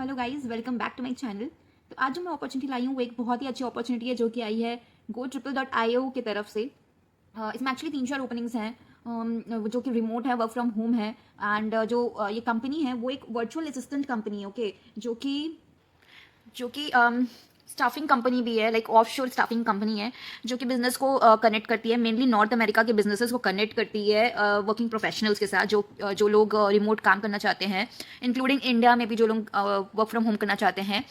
Hello guys, welcome back to my channel. तो आज जो मैं अपॉर्चुनिटी लाई हूँ वो एक बहुत ही अच्छी अपॉर्चुनिटी है जो कि आई है GoTriple.io की तरफ से। इसमें एक्चुअली 3-4 ओपनिंग्स हैं, जो कि रिमोट है, वर्क फ्रॉम होम है। एंड ये कंपनी है वो एक वर्चुअल असिस्टेंट कंपनी है, ओके, जो कि स्टाफिंग कंपनी भी है, लाइक ऑफ शोर स्टाफिंग कंपनी है जो कि बिजनेस को कनेक्ट करती है, मेनली नॉर्थ अमेरिका के बिजनेसेस को कनेक्ट करती है वर्किंग प्रोफेशनल्स के साथ, जो लोग रिमोट काम करना चाहते हैं, इंक्लूडिंग इंडिया में भी जो लोग वर्क फ्रॉम होम करना चाहते हैं,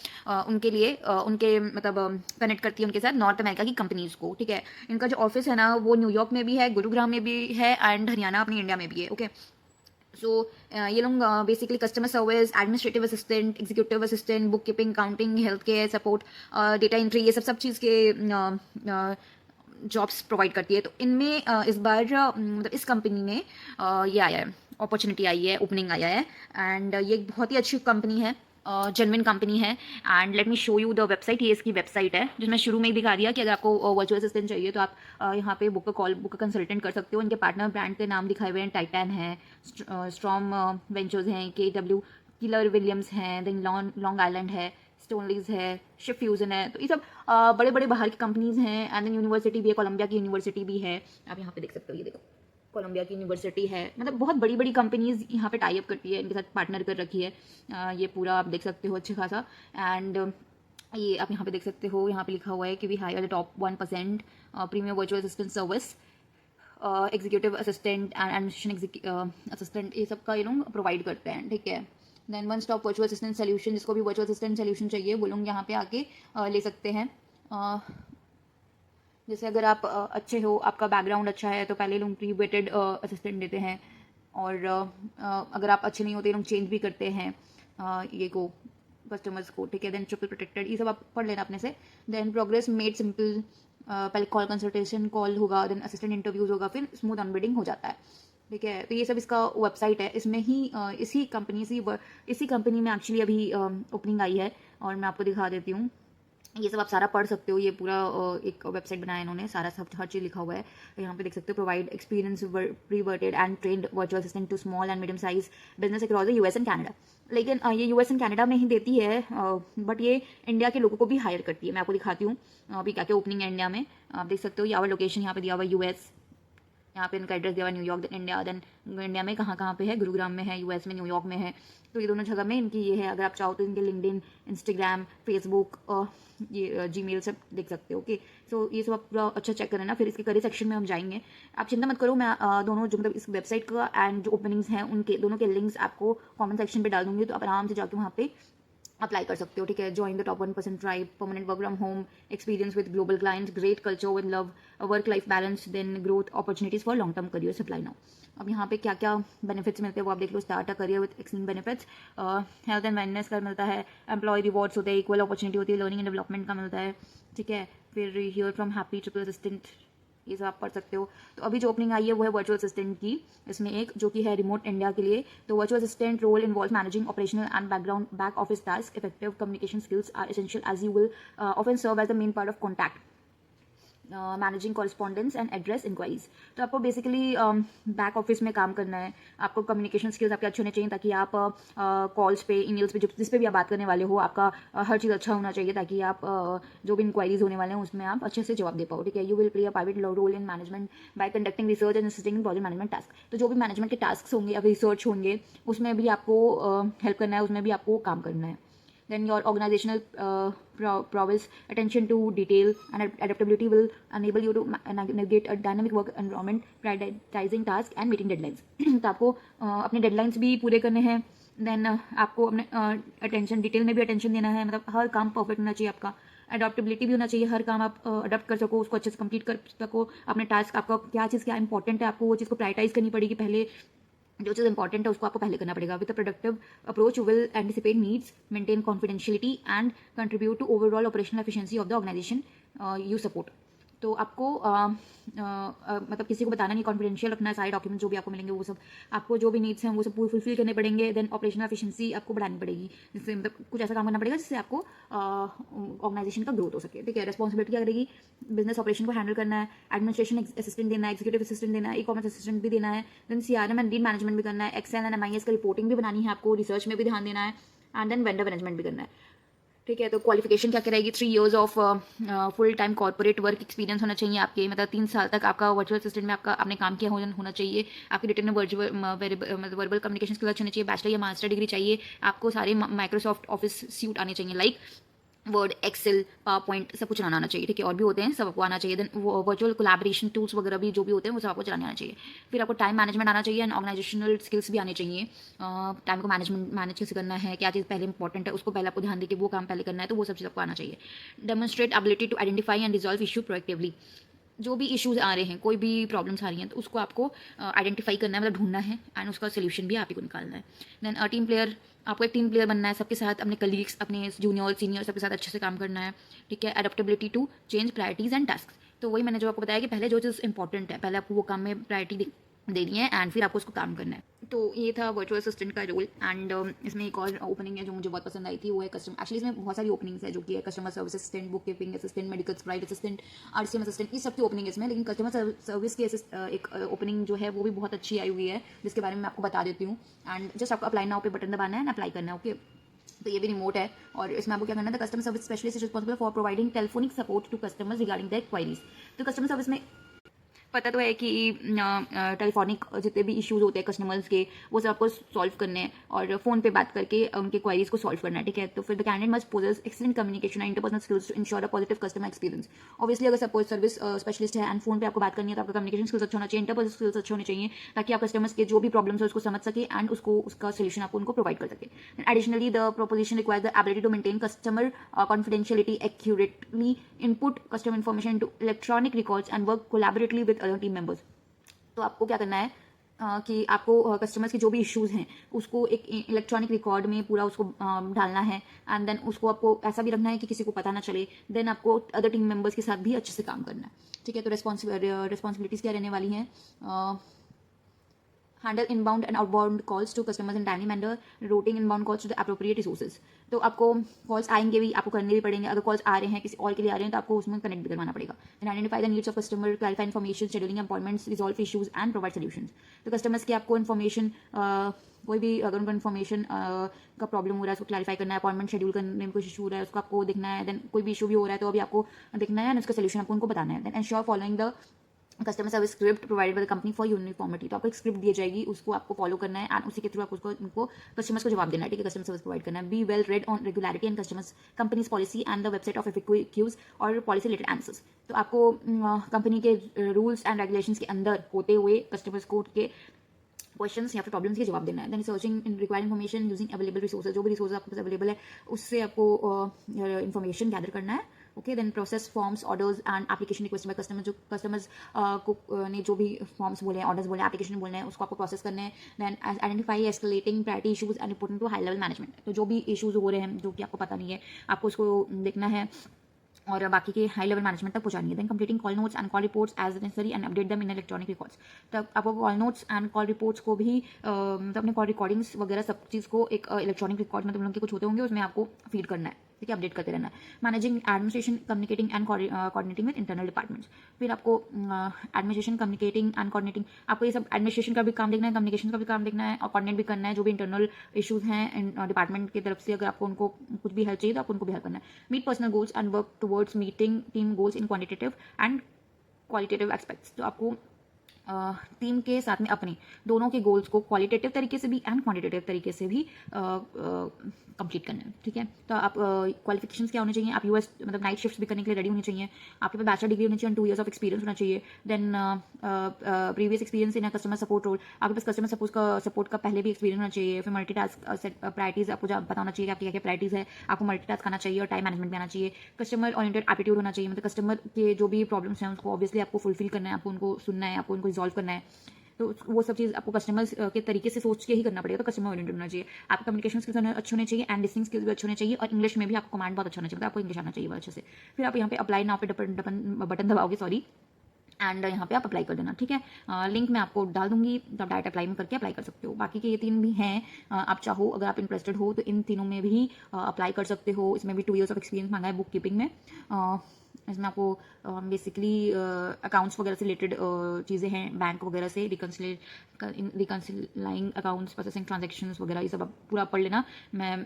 उनके लिए उनके मतलब कनेक्ट करती है उनके साथ नॉर्थ अमेरिका की कंपनीज को। ठीक है, इनका जो ऑफिस है ना वो न्यूयॉर्क में भी है, गुरुग्राम में भी है, एंड हरियाणा अपनी इंडिया में भी है। ओके, सो ये लोग basically customer service, administrative assistant, executive assistant, book keeping, counting, health care support, data entry, ये सब चीज़ के जॉब्स प्रोवाइड करती है। तो इनमें इस बार मतलब इस कंपनी में ये आया है, अपॉर्चुनिटी आई है, ओपनिंग आया है। एंड ये एक बहुत ही अच्छी कंपनी है, जेन्युइन कंपनी है। And let me show you the website. ये इसकी वेबसाइट है जिसमें शुरू में ही दिखा दिया कि अगर आपको वर्चुअल असिस्टेंट चाहिए तो आप यहाँ पे बुक कंसल्टेंट कर सकते हो। इनके पार्टनर ब्रांड के नाम दिखाए हुए हैं, टाइटन है, स्ट्रॉम वेंचर्स हैं, KW, किलर विलियम्स हैं, देन लॉन्ग आइलैंड है, स्टोनलीज है, शिप फ्यूजन है। तो ये सब बड़े बड़े बाहर की कंपनीज हैं। एंड देन यूनिवर्सिटी भी है, कोलंबिया की यूनिवर्सिटी भी है, आप यहाँ पे देख सकते हो, ये देखो कोलंबिया की यूनिवर्सिटी है। मतलब बहुत बड़ी बड़ी कंपनीज यहाँ पे टाई अप करती है, इनके साथ पार्टनर कर रखी है। ये पूरा आप देख सकते हो अच्छे खासा। एंड ये आप यहाँ पे देख सकते हो, यहाँ पे लिखा हुआ है कि we hire the top 1% premium virtual assistant service, executive assistant and administration assistant, ये सब का ये लोग प्रोवाइड करते हैं। ठीक है, then one stop virtual assistant solution, जिसको भी वर्चुअल असिस्टेंट सोल्यूशन चाहिए वो लोग यहाँ पे आके ले सकते हैं। जैसे अगर आप अच्छे हो, आपका बैकग्राउंड अच्छा है, तो पहले लोग प्री वेटेड असिस्टेंट देते हैं, और अगर आप अच्छे नहीं होते लोग चेंज भी करते हैं ये को कस्टमर्स को। ठीक है, देन ट्रिपल प्रोटेक्टेड, ये सब आप पढ़ लेना अपने से। देन प्रोग्रेस मेड सिंपल, पहले कॉल कंसल्टेशन कॉल होगा, देन असिस्टेंट इंटरव्यूज होगा, फिर स्मूथ ऑनबोर्डिंग हो जाता है। ठीक है, तो ये सब इसका वेबसाइट है। इसमें ही इसी कंपनी में एक्चुअली अभी ओपनिंग आई है, और मैं आपको दिखा देती हूँ। ये सब आप सारा पढ़ सकते हो, ये पूरा एक वेबसाइट बनाया इन्होंने, सारा सब हर चीज़ लिखा हुआ है। यहाँ पे देख सकते हो, provide experience prevetted and trained virtual assistant to small and medium size business across the US and Canada. लेकिन ये US एंड कनाडा में ही देती है, बट ये इंडिया के लोगों को भी हायर करती है। मैं आपको दिखाती हूँ अभी क्या क्या ओपनिंग है इंडिया में। आप देख सकते हो, ये आवर लोकेशन यहाँ पे दिया हुआ है US, यहाँ पे इनका एड्रेस दिया हुआ है New York, then India, then India में कहाँ कहाँ पे है, गुरुग्राम में है, US में न्यूयॉर्क में है। तो ये दोनों जगह में इनकी ये है। अगर आप चाहो तो इनके लिंक्डइन, इंस्टाग्राम, फेसबुक, ये जीमेल सब देख सकते हो। ओके, सो ये सब आप पूरा अच्छा चेक करना। फिर इसके करियर सेक्शन में हम जाएंगे, आप चिंता मत करो। मैं दोनों जो मतलब इस वेबसाइट का एंड जो ओपनिंग्स हैं उनके दोनों के लिंक्स आपको कमेंट सेक्शन पे डाल दूंगी, तो आप आराम से जाके वहाँ पे अप्लाई कर सकते हो। ठीक है, join the top 1% tribe, permanent work from home, experience with global clients, great culture with love, work life balance, then growth opportunities for long term career supply now. अब यहाँ पे क्या क्या बेनिफिट्स मिलते हैं वो आप देख लो। Start a career with excellent benefits, health and wellness का मिलता है, एम्प्लॉय रिवॉर्ड्स होते हैं, इक्वल अपॉर्चुनिटी होती है, लर्निंग एंड डेवलपमेंट का मिलता है। ठीक है, फिर here from happy triple assistant, ये सब आप पढ़ सकते हो। तो अभी जो ओपनिंग आई है वो है वर्चुअल असिस्टेंट की, इसमें एक जो कि है रिमोट इंडिया के लिए। तो virtual assistant role involve managing operational and back office task, effective communication skills are essential as you will often serve as the main part of contact, managing correspondence and address inquiries. तो आपको basically back office में काम करना है, आपको communication skills आपके अच्छे होने चाहिए, ताकि आप कॉल्स पे, ईमेल्स पे, जिस पे भी आप बात करने वाले हो, आपका हर चीज़ अच्छा होना चाहिए, ताकि आप जो भी इंक्वायरीज होने वाले हैं उसमें आप अच्छे से जवाब दे पाओ। ठीक है, you will play a private role in management by conducting research and assisting in project management task. तो जो भी मैनेजमेंट के टास्क होंगे, अब रिसर्च होंगे, उसमें भी आपको हेल्प करना है, उसमें भी आपको काम करना है। Then your organizational prowess, attention to detail, and adaptability will enable you to navigate a dynamic work environment, prioritizing tasks and meeting deadlines. तो आपको अपने डेडलाइंस भी पूरे करने हैं। देन आपको अपने अटेंशन, डिटेल में भी अटेंशन देना है, मतलब हर काम परफेक्ट होना चाहिए आपका। अडॉप्टेबिलिटी भी होना चाहिए, हर काम आप अडॉप्ट कर सको, उसको अच्छे से कंप्लीट कर सको। अपने टास्क, आपका क्या चीज़ क्या इंपॉर्टेंट है, आपको वो चीज़ को प्रायोरिटाइज करनी पड़ेगी पहले। जो चीज़ इंपॉर्टेंट है उसको आपको पहले करना पड़ेगा। With a productive approach you will anticipate needs, maintain confidentiality and contribute to overall operational efficiency of the organisation you support. तो आपको मतलब किसी को बताना नहीं, कॉन्फिडेंशियल रखना है। सारे डॉक्यूमेंट जो भी आपको मिलेंगे वो सब आपको, जो भी नीड्स हैं वो सब पूरे फुलफिल करने पड़ेंगे। देन ऑपरेशनल एफिशिएंसी आपको बढ़ानी पड़ेगी, जिससे मतलब कुछ ऐसा काम करना पड़ेगा जिससे आपको ऑर्गेनाइजेशन का ग्रोथ हो सके। ठीक है, रिस्पॉन्सिबिलिटी क्या करेगी, बिजनेस ऑपरेशन को हैंडल करना है, एडमिनिस्ट्रेशन असिस्टेंट देना है, एक्जीक्यूटिव असिस्टेंट देना है, ई-कॉमर्स असिस्टेंट भी देना है, then CRM and lead management भी करना है, एक्सेल एंड MIS का रिपोर्टिंग भी बनानी है आपको, रिसर्च में भी ध्यान देना है, एंड देन वेंडर मैनेजमेंट भी करना है, ठीक है। तो क्वालिफिकेशन क्या रहेगी, 3 years of full time corporate work experience होना चाहिए आपके, मतलब 3 साल तक आपका वर्चुअल असिस्टेंट में आपने काम किया होना चाहिए। आपकी रिटन में वर्बल कम्युनिकेशन स्किल अच्छे होने चाहिए। बैचलर या मास्टर डिग्री चाहिए आपको। सारे माइक्रोसॉफ्ट ऑफिस सूट आने चाहिए, like word, excel, PowerPoint, सब कुछ चलाना आना चाहिए, ठीक है। और भी होते हैं, सब आपको आना चाहिए। देन वर्चुअल कोलैबोरेशन टूल्स वगैरह भी जो भी होते हैं वो सब आपको चलाने आना चाहिए। फिर आपको टाइम मैनेजमेंट आना चाहिए एंड ऑर्गेनाइजेशनल स्किल्स भी आने चाहिए। टाइम को मैनेज कैसे करना है, क्या चीज़ पहले इंपॉर्टेंट है उसको पहले आपको ध्यान देके वो काम पहले करना है, तो वो सब चीज़ आपको आना चाहिए। Demonstrate ability to identify and resolve issue proactively. जो भी इश्यूज आ रहे हैं, कोई भी प्रॉब्लम्स आ रही हैं, तो उसको आपको आइडेंटिफाई करना है, मतलब ढूंढना है एंड उसका सोल्यूशन भी आप ही को निकालना है। देन टीम प्लेयर, आपको एक टीम प्लेयर बनना है, सबके साथ, अपने कलीग्स, अपने जूनियर सीनियर सबके साथ अच्छे से काम करना है, ठीक है। Adaptability to change priorities and task. तो वही मैंने जो आपको बताया कि पहले जो चीज़ इंपॉर्टेंट है पहले आपको वो काम में प्रायोरिटी देनी है एंड फिर आपको उसको काम करना है। तो ये था वर्चुअल असिस्टेंट का रोल। एंड इसमें एक और ओपनिंग है जो मुझे बहुत पसंद आई थी, वो है कस्टमर, एक्चुअली इसमें बहुत सारी ओपनिंग्स है जो कि है customer service assistant, book keeping assistant, medical scribe assistant, RCM assistant, ये सबकी ओपनिंग है इसमें। लेकिन कस्टमर सर्विस की एक ओपनिंग जो है वो भी बहुत अच्छी आई हुई है, जिसके बारे में मैं आपको बता देती हूँ। एंड जस्ट आपको अप्लाई नाउ पे बटन दबाना है एंड अप्लाई करना है, ओके। तो ये भी रिमोट है और इसमें आपको क्या करना है, the customer service specialist is responsible for providing telephonic support to customers regarding their queries. तो कस्टमर सर्विस में पता तो है कि टेलीफोनिक जितने भी इश्यूज होते हैं कस्टमर्स के, वो सब आपको सॉल्व करने हैं और फोन पे बात करके उनके क्वारीज को सॉल्व करना है, ठीक है। तो फिर the candidate must possess excellent communication and interpersonal skills to ensure a positive customer experience. Obviously अगर सपोज सर्विस स्पेशलिस्ट है एंड फोन पे आपको बात करनी है तो आपका कम्युनिकेशन स्किल्स अच्छा होना चाहिए, इंटरपर्सनल स्किल्स अच्छे होने चाहिए, ताकि आप कस्टमर्स के जो भी प्रॉब्लम्स है उसको समझ सके एंड उसका सोल्यूशन आपको उनको प्रोवाइड कर सके। Additionally the proposition requires the ability to maintain customer confidentiality, accurately input customer information to electronic records and work collaboratively with other team members. तो आपको क्या करना है कि आपको कस्टमर्स के जो भी इश्यूज हैं उसको एक इलेक्ट्रॉनिक रिकॉर्ड में पूरा उसको डालना है एंड देन उसको आपको ऐसा भी रखना है कि किसी को पता ना चले। देन आपको अदर टीम मेंबर्स के साथ भी अच्छे से काम करना है, ठीक है। तो रिस्पॉन्सिबिलिटीज़ क्या रहने वाली हैं, handle inbound and outbound calls to customers in timely manner, routing inbound calls to the appropriate resources. तो आपको कॉल्स आएंगे भी, आपको करने भी पड़ेंगे। अगर कॉल्स आ रहे हैं किसी और के लिए आ रहे हैं तो आपको उसमें कनेक्ट भी करवाना पड़ेगा। And identify the needs of customer, clarify information, scheduling appointments, resolve issues and provide solutions. तो कस्टमर्स की आपको इन्फॉर्मेशन, कोई भी अगर उनको इन्फॉर्मेशन का प्रॉब्लम हो रहा है उसको क्लैरिफाई करना है, अपॉइंटमेंट शेड्यूल करने में कुछ इशू हो रहा है उसको आपको देखना है। देन कोई भी इशू भी हो रहा है तो अभी आपको देखना है एंड उसका सोल्यूशन आपको उनको बताना है। Then ensure following the customer service script provided by the company for uniformity. तो आपको एक स्क्रिप्ट दी जाएगी, उसको आपको फॉलो करना है एंड उसी के थ्रू आपको उनको कस्टमर्स को जवाब देना है, ठीक है। कस्टमर सर्विस प्रोवाइड करना है। Be well read on regularity and customers companies policy and the website of FAQs और पॉलिसी रिलेटेड आंसर्स। तो आपको कंपनी के रूल्स एंड रेगुलेशंस के अंदर होते हुए कस्टमर्स को के क्वेश्चंस या फिर प्रॉब्लम्स के जवाब देना है। Then searching in required information using available resources, जो भी रिसोर्स आपके पास अवेलेबल है उससे आपको इन्फॉर्मेशन गैदर करना है, okay. Then process forms, orders and application request by customer. जो कस्टमर्स को ने जो भी फॉर्म्स बोले हैं, ऑर्डर्स बोले हैं, एप्लीकेशन बोले हैं, उसको आपको प्रोसेस करना है। Then identify escalating priority issues and reporting to high level management. तो जो भी इशूज हो रहे हैं जो कि आपको पता नहीं है, आपको उसको देखना है और बाकी के हाई लेवल मैनेजमेंट तक पहुंचानी है। Then completing call notes and call reports as necessary and update them in electronic records. तो आपको call notes and call reports को भी मतलब अपने कॉल रिकॉर्डिंग्स वगैरह सब चीज़ को एक इलेक्ट्रॉनिक रिकॉर्ड मतलब उनके कुछ होते होंगे उसमें आपको फीड करना है, ठीक है, अपडेट करते रहना है। Managing administration, communicating and coordinating with internal departments. फिर आपको एडमिनिस्ट्रेशन, कम्युनिकेटिंग एंड कोऑर्डिनेटिंग, आपको ये सब एडमिनिस्ट्रेशन का भी काम देखना है, कम्युनिकेशन का भी काम देखना है और कोऑर्डिनेट भी करना है। जो भी इंटरनल इशूज हैं डिपार्टमेंट की तरफ से अगर आपको उनको कुछ भी हेल्प चाहिए तो आपको उनको भी हेल्प करना है। Meet personal goals and work towards meeting team goals in quantitative and qualitative aspects. तो आपको टीम के साथ में अपने दोनों के गोल्स को क्वालिटेटिव तरीके से भी एंड क्वांटिटेटिव तरीके से भी कंप्लीट करना है, ठीक है। तो आप क्वालिफिकेशंस क्या होने चाहिए, आप यूएस मतलब नाइट शिफ्ट्स भी करने के लिए रेडी होने चाहिए, आपके पास बैचलर डिग्री होनी चाहिए, 2 years ऑफ एक्सपीरियंस होना चाहिए। Then previous experience in customer support role, आपके पास कस्टमर सपोर्ट का पहले भी एक्सपीरियंस होना चाहिए। फिर मल्टीटास्क प्रायोरिटीज आपको पता होना चाहिए कि आपकी क्या क्या प्रायोरिटीज है, आपको मल्टीटास्क आना चाहिए और टाइम मैनेजमेंट भी आना चाहिए। कस्टमर ओरिएंटेड एटीट्यूड होना चाहिए, मतलब कस्टमर के जो भी प्रॉब्लम्स हैं उसको ऑब्वियसली आपको फुलफिल करना है, आपको उनको सुनना है, आपको उनको रिजॉल्व करना है। तो वो सब चीज़ आपको कस्टमर्स के तरीके से सोच के ही करना पड़ेगा। तो कस्टमर ओरिएंटेड होना चाहिए, आपका कम्युनिकेशन स्किल्स अच्छे होने चाहिए एंड लिसनिंग स्किल्स भी अच्छे होने चाहिए और इंग्लिश में भी आपको कमांड बहुत अच्छा होना चाहिए, मतलब आपको इंग्लिश आना चाहिए बहुत अच्छे से। फिर आप यहाँ पे अप्लाई नाउ पे बटन दबाओगे, सॉरी, एंड यहाँ पे आप अप्लाई कर देना, ठीक है। लिंक मैं आपको डाल दूंगी, तो आप डायरेक्ट अप्लाई में करके अप्लाई कर सकते हो। बाकी के ये 3 भी हैं, आप चाहो अगर आप इंटरेस्टेड हो तो इन तीनों में भी अप्लाई कर सकते हो। इसमें भी 2 years ऑफ एक्सपीरियंस मांगा है बुक कीपिंग में। इसमें आपको बेसिकली अकाउंट्स वगैरह से रिलेटेड चीज़ें हैं, बैंक वगैरह से रिकन्सिलाइंग अकाउंट्स, प्रोसेसिंग ट्रांजेक्शन्स वगैरह, ये सब आप पूरा पढ़ लेना। मैं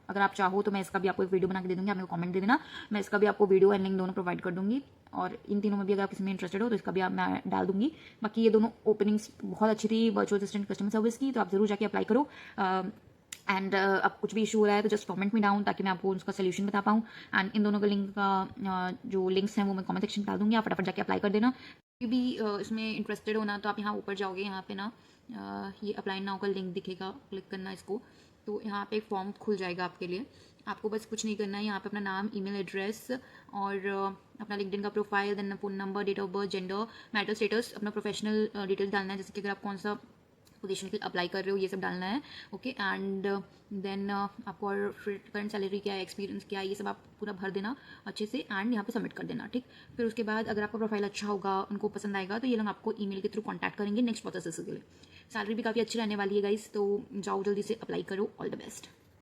अगर आप चाहो तो मैं इसका भी आपको एक वीडियो बना के दे दूँगी, आप मेरे को कमेंट दे देना, मैं इसका भी आपको वीडियो एंड लिंक दोनों प्रोवाइड कर दूँगी। और इन तीनों में भी अगर आप किसी में इंटरेस्टेड हो तो इसका भी आप मैं डाल दूँगी। बाकी ये दोनों ओपनिंग्स बहुत अच्छी थी वर्चुअल असिस्टेंट कस्टमर सर्विस की, तो आप ज़रूर जाके अप्लाई करो। एंड अब कुछ भी इशू हो रहा है तो जस्ट कमेंट में डाउन, ताकि मैं आपको उसका सोल्यूशन बता पाऊँ। एंड इन दोनों का लिंक का जो लिंक्स हैं वो मैं कमेंट सेक्शन में डाल दूँगी, आप फटाफट जाके अप्लाई कर देना। कोई भी इसमें इंटरेस्टेड हो ना, तो आप यहाँ ऊपर जाओगे, यहाँ पे ना ये अप्लाई नाउ का लिंक दिखेगा, क्लिक करना इसको, तो यहाँ पे एक फॉर्म खुल जाएगा आपके लिए। आपको बस कुछ नहीं करना है, यहाँ पे अपना नाम, ईमेल एड्रेस और अपना लिंक्डइन का profile, then phone number, date of birth, gender, marital status, अपना प्रोफेशनल डिटेल्स डालना है, जैसे कि अगर आप कौन सा पोजीशन के लिए अप्लाई कर रहे हो, ये सब डालना है। ओके, एंड देन आपको और फिर करंट सैलरी क्या है, एक्सपीरियंस क्या है, ये सब आप पूरा भर देना अच्छे से एंड यहाँ पे सबमिट कर देना, ठीक। फिर उसके बाद अगर आपका प्रोफाइल अच्छा होगा, उनको पसंद आएगा, तो ये लोग आपको ईमेल के थ्रू कॉन्टैक्ट करेंगे नेक्स्ट प्रोसेस के लिए। सैलरी भी काफ़ी अच्छी रहने वाली है गाइस, तो जाओ जल्दी से अप्लाई करो। All the best.